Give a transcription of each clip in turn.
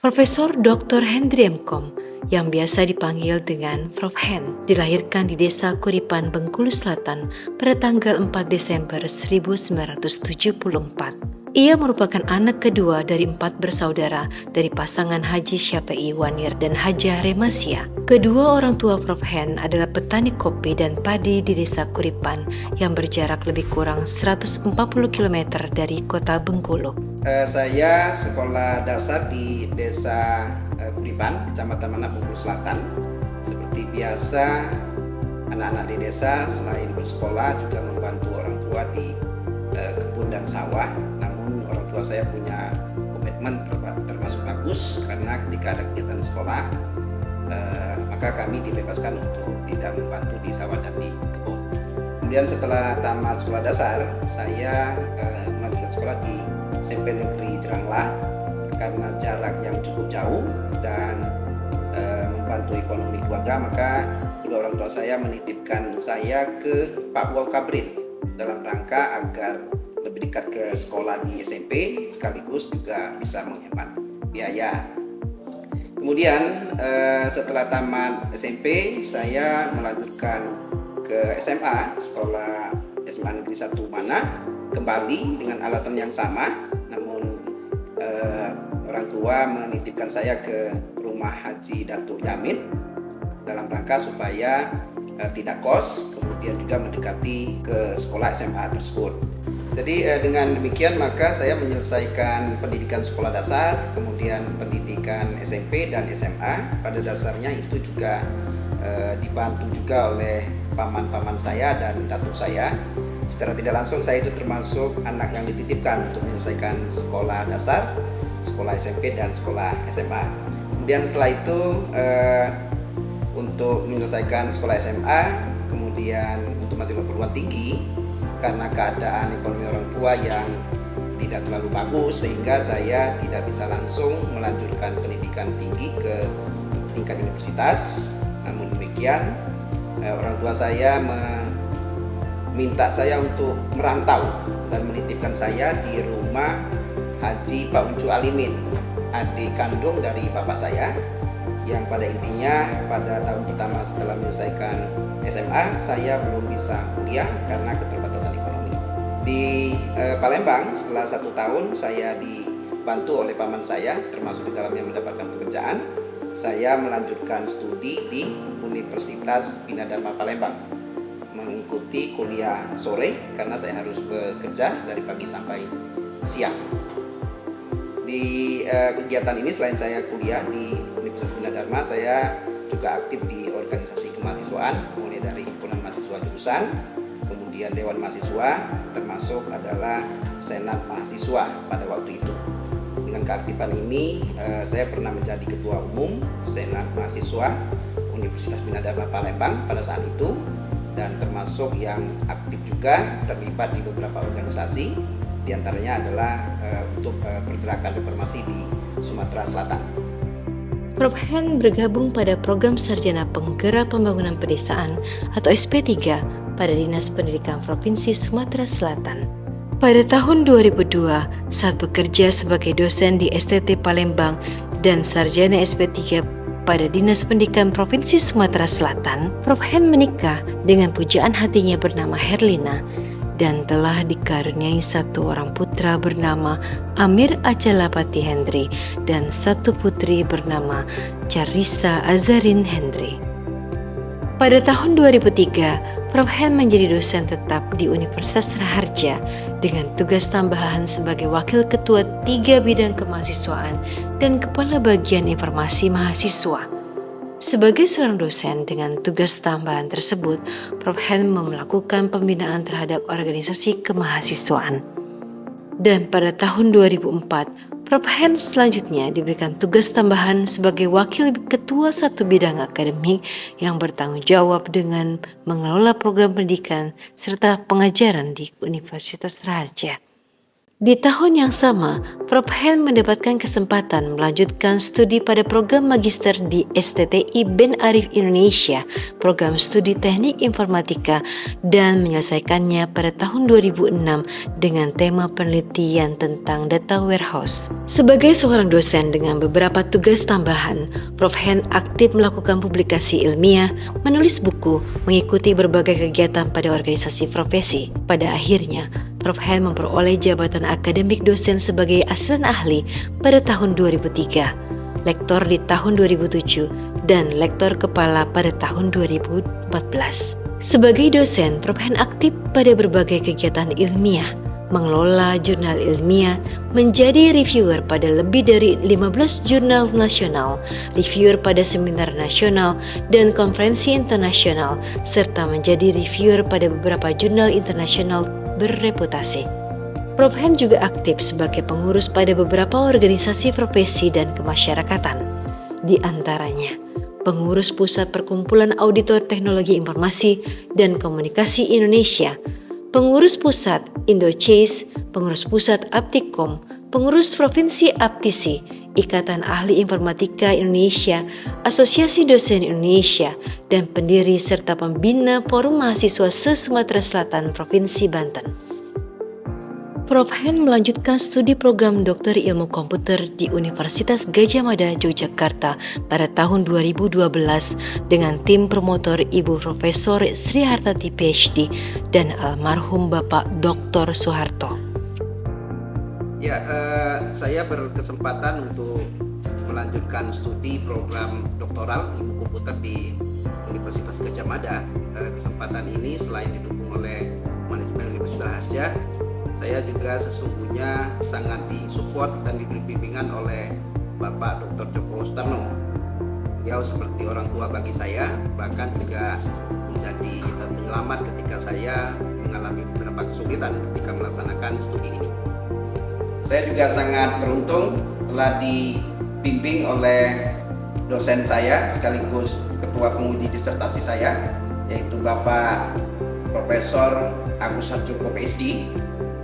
Profesor Dr. Hendri M.Com yang biasa dipanggil dengan Prof. Hen dilahirkan di Desa Kuripan, Bengkulu Selatan pada tanggal 4 Desember 1974. Ia merupakan anak kedua dari 4 bersaudara dari pasangan Haji Syafi'i Wanir dan Hajah Remasia. Kedua orang tua Prof. Hen adalah petani kopi dan padi di Desa Kuripan yang berjarak lebih kurang 140 km dari kota Bengkulu. Saya sekolah dasar di Desa Kuripan, Kecamatan Manak, Bengkulu Selatan. Seperti biasa, anak-anak di desa selain bersekolah juga membantu orang tua di kebun dan sawah. Namun orang tua saya punya komitmen termasuk bagus karena ketika ada kegiatan sekolah, maka kami dibebaskan untuk tidak membantu di sawah dan di kebun. Kemudian setelah tamat sekolah dasar, saya melanjutkan sekolah di SMP Negeri Jeranglah karena jarak yang cukup jauh dan membantu ekonomi keluarga, maka kedua orang tua saya menitipkan saya ke Papua Kabrit dalam rangka agar lebih dekat ke sekolah di SMP sekaligus juga bisa menghemat biaya. Kemudian setelah tamat SMP, saya melanjutkan ke SMA, sekolah SMA Negeri 1 Manah, kembali dengan alasan yang sama, namun orang tua menitipkan saya ke rumah Haji Datuk Yamin dalam rangka supaya tidak kos, kemudian juga mendekati ke sekolah SMA tersebut. Jadi dengan demikian maka saya menyelesaikan pendidikan sekolah dasar, kemudian pendidikan SMP dan SMA. Pada dasarnya itu juga dibantu juga oleh paman-paman saya dan datuk saya. Secara tidak langsung saya itu termasuk anak yang dititipkan untuk menyelesaikan sekolah dasar, sekolah SMP dan sekolah SMA. Kemudian setelah itu untuk menyelesaikan sekolah SMA, kemudian untuk masuk ke perguruan tinggi, karena keadaan ekonomi orang tua yang tidak terlalu bagus sehingga saya tidak bisa langsung melanjutkan pendidikan tinggi ke tingkat universitas. Namun demikian orang tua saya minta saya untuk merantau dan menitipkan saya di rumah Haji Pak Uncu Alimin, adik kandung dari bapak saya, yang pada intinya pada tahun pertama setelah menyelesaikan SMA saya belum bisa kuliah karena keterbatasan ekonomi. Di Palembang setelah 1 tahun saya dibantu oleh paman saya, termasuk di dalamnya mendapatkan pekerjaan. Saya melanjutkan studi di Universitas Bina Dharma Palembang, mengikuti kuliah sore karena saya harus bekerja dari pagi sampai siang. Di kegiatan ini selain saya kuliah di Universitas Bina Dharma, saya juga aktif di organisasi kemahasiswaan, mulai dari himpunan mahasiswa jurusan, kemudian Dewan Mahasiswa, termasuk adalah Senat Mahasiswa pada waktu itu. Dengan keaktifan ini, saya pernah menjadi Ketua Umum Senat Mahasiswa Universitas Bina Dharma Palembang pada saat itu, dan termasuk yang aktif juga terlibat di beberapa organisasi, diantaranya adalah untuk pergerakan reformasi di Sumatera Selatan. Prof. Hen bergabung pada program Sarjana Penggerak Pembangunan Pedesaan atau SP3 pada Dinas Pendidikan Provinsi Sumatera Selatan. Pada tahun 2002, saat bekerja sebagai dosen di STT Palembang dan Sarjana SP3 pada Dinas Pendidikan Provinsi Sumatera Selatan, Prof. Hen menikah dengan pujaan hatinya bernama Herlina dan telah dikaruniai 1 orang putra bernama Amir Acalapati Hendri dan 1 putri bernama Charissa Azarin Hendri. Pada tahun 2003, Prof. Hen menjadi dosen tetap di Universitas Raharja dengan tugas tambahan sebagai Wakil Ketua 3 Bidang Kemahasiswaan dan Kepala Bagian Informasi Mahasiswa. Sebagai seorang dosen dengan tugas tambahan tersebut, Prof. Hen melakukan pembinaan terhadap organisasi kemahasiswaan. Dan pada tahun 2004, Prof. Hen selanjutnya diberikan tugas tambahan sebagai Wakil Ketua 1 Bidang Akademik yang bertanggung jawab dengan mengelola program pendidikan serta pengajaran di Universitas Raharja. Di tahun yang sama, Prof. Hen mendapatkan kesempatan melanjutkan studi pada program magister di STTI Ben Arif Indonesia, program studi teknik informatika, dan menyelesaikannya pada tahun 2006 dengan tema penelitian tentang data warehouse. Sebagai seorang dosen dengan beberapa tugas tambahan, Prof. Hen aktif melakukan publikasi ilmiah, menulis buku, mengikuti berbagai kegiatan pada organisasi profesi. Pada akhirnya, Prof. Hen memperoleh jabatan akademik dosen sebagai asisten ahli pada tahun 2003, lektor di tahun 2007, dan lektor kepala pada tahun 2014. Sebagai dosen, Prof. Hen aktif pada berbagai kegiatan ilmiah, mengelola jurnal ilmiah, menjadi reviewer pada lebih dari 15 jurnal nasional, reviewer pada seminar nasional dan konferensi internasional, serta menjadi reviewer pada beberapa jurnal internasional berreputasi. Prof. Hen juga aktif sebagai pengurus pada beberapa organisasi profesi dan kemasyarakatan. Di antaranya, pengurus Pusat Perkumpulan Auditor Teknologi Informasi dan Komunikasi Indonesia, pengurus Pusat Indochase, pengurus Pusat Aptikom, pengurus Provinsi Aptisi, Ikatan Ahli Informatika Indonesia, Asosiasi Dosen Indonesia, dan pendiri serta pembina Forum Mahasiswa se-Sumatera Selatan Provinsi Banten. Prof. Hen melanjutkan studi program Doktor Ilmu Komputer di Universitas Gadjah Mada, Yogyakarta pada tahun 2012 dengan tim promotor Ibu Profesor Sri Hartati PhD dan almarhum Bapak Dr. Soeharto. Ya, saya berkesempatan untuk melanjutkan studi program doktoral ilmu komputer di Universitas Gadjah Mada. Kesempatan ini selain didukung oleh manajemen Universitas Harja, saya juga sesungguhnya sangat disupport dan diberi bimbingan oleh Bapak Dr. Joko Sutarno. Beliau seperti orang tua bagi saya, bahkan juga menjadi penyelamat ketika saya mengalami beberapa kesulitan ketika melaksanakan studi ini. Saya juga sangat beruntung telah dibimbing oleh dosen saya sekaligus ketua penguji disertasi saya, yaitu Bapak Profesor Agus Harjoko PhD.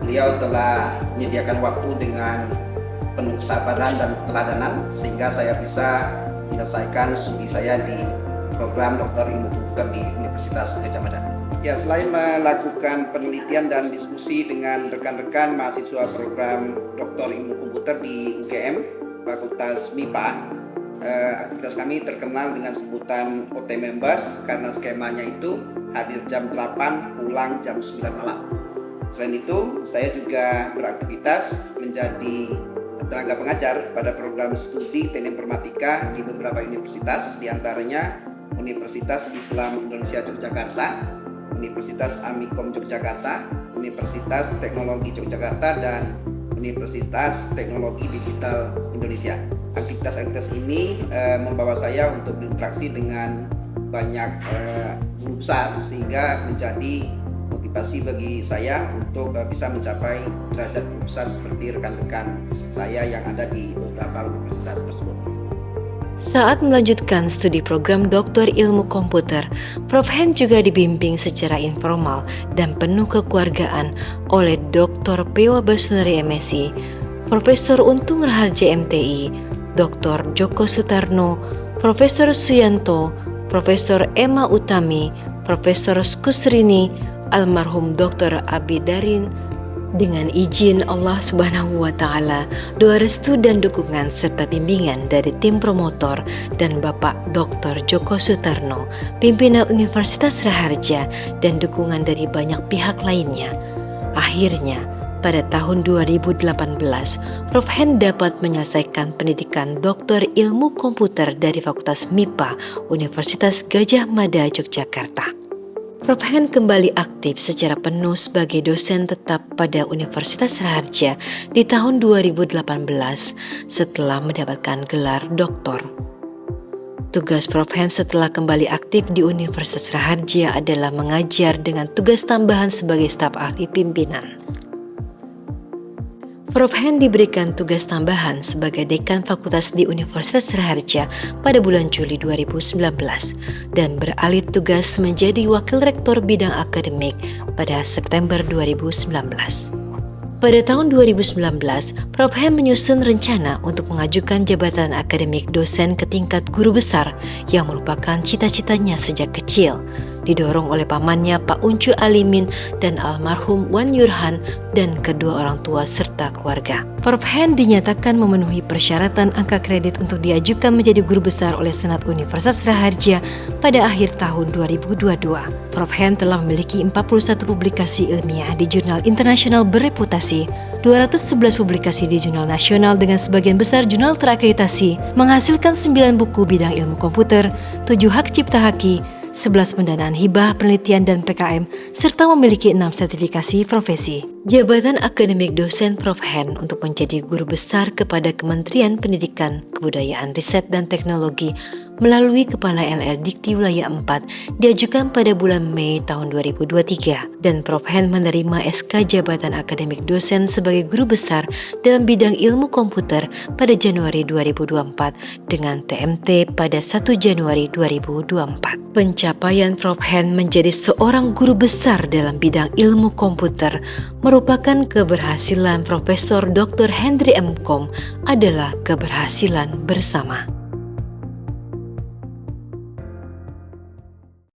Beliau telah menyediakan waktu dengan penuh kesabaran dan keteladanan sehingga saya bisa menyelesaikan studi saya di program Doktor Ilmu Komputer di Universitas Gadjah Mada. Ya, selain melakukan penelitian dan diskusi dengan rekan-rekan mahasiswa program Doktor Ilmu Komputer di UGM, Fakultas MIPA, aktivitas kami terkenal dengan sebutan OT Members karena skemanya itu hadir jam 8, pulang jam 9 malam. Selain itu, saya juga beraktivitas menjadi tenaga pengajar pada program studi teknik informatika di beberapa universitas, diantaranya Universitas Islam Indonesia Yogyakarta, Universitas Amikom Yogyakarta, Universitas Teknologi Yogyakarta, dan Universitas Teknologi Digital Indonesia. Aktivitas-aktivitas ini membawa saya untuk berinteraksi dengan banyak guru besar sehingga menjadi motivasi bagi saya untuk bisa mencapai derajat guru besar seperti rekan-rekan saya yang ada di beberapa universitas tersebut. Saat melanjutkan studi program Doktor Ilmu Komputer, Prof. Hen juga dibimbing secara informal dan penuh kekeluargaan oleh Dr. Pewa Basunari MSI, Profesor Untung Raharja MTI, Dr. Joko Sutarno, Profesor Suyanto, Profesor Emma Utami, Profesor Kusrini, almarhum Dr. Abidarin. Dengan izin Allah Subhanahu wa Ta'ala, doa restu dan dukungan serta bimbingan dari tim promotor dan Bapak Dr. Joko Sutarno, pimpinan Universitas Raharja, dan dukungan dari banyak pihak lainnya. Akhirnya, pada tahun 2018, Prof. Hen dapat menyelesaikan pendidikan Doktor Ilmu Komputer dari Fakultas MIPA Universitas Gadjah Mada, Yogyakarta. Prof. Hen kembali aktif secara penuh sebagai dosen tetap pada Universitas Raharja di tahun 2018 setelah mendapatkan gelar doktor. Tugas Prof. Hen setelah kembali aktif di Universitas Raharja adalah mengajar dengan tugas tambahan sebagai staf ahli pimpinan. Prof. Hen diberikan tugas tambahan sebagai dekan fakultas di Universitas Raharja pada bulan Juli 2019 dan beralih tugas menjadi wakil rektor bidang akademik pada September 2019. Pada tahun 2019, Prof. Hen menyusun rencana untuk mengajukan jabatan akademik dosen ke tingkat guru besar yang merupakan cita-citanya sejak kecil. Didorong oleh pamannya Pak Uncu Alimin dan almarhum Wan Yurhan dan kedua orang tua serta keluarga. Prof. Hen dinyatakan memenuhi persyaratan angka kredit untuk diajukan menjadi guru besar oleh Senat Universitas Raharja pada akhir tahun 2022. Prof. Hen telah memiliki 41 publikasi ilmiah di jurnal internasional bereputasi, 211 publikasi di jurnal nasional dengan sebagian besar jurnal terakreditasi, menghasilkan 9 buku bidang ilmu komputer, 7 hak cipta haki, 11 pendanaan hibah, penelitian, dan PKM, serta memiliki 6 sertifikasi profesi. Jabatan akademik dosen Prof. Hen untuk menjadi guru besar kepada Kementerian Pendidikan, Kebudayaan, Riset, dan Teknologi melalui Kepala LL Dikti Wilayah 4 diajukan pada bulan Mei tahun 2023 dan Prof. Hen menerima SK Jabatan Akademik Dosen sebagai guru besar dalam bidang ilmu komputer pada Januari 2024 dengan TMT pada 1 Januari 2024. Pencapaian Prof. Hen menjadi seorang guru besar dalam bidang ilmu komputer merupakan keberhasilan Profesor Dr. Hendri M. Kom adalah keberhasilan bersama.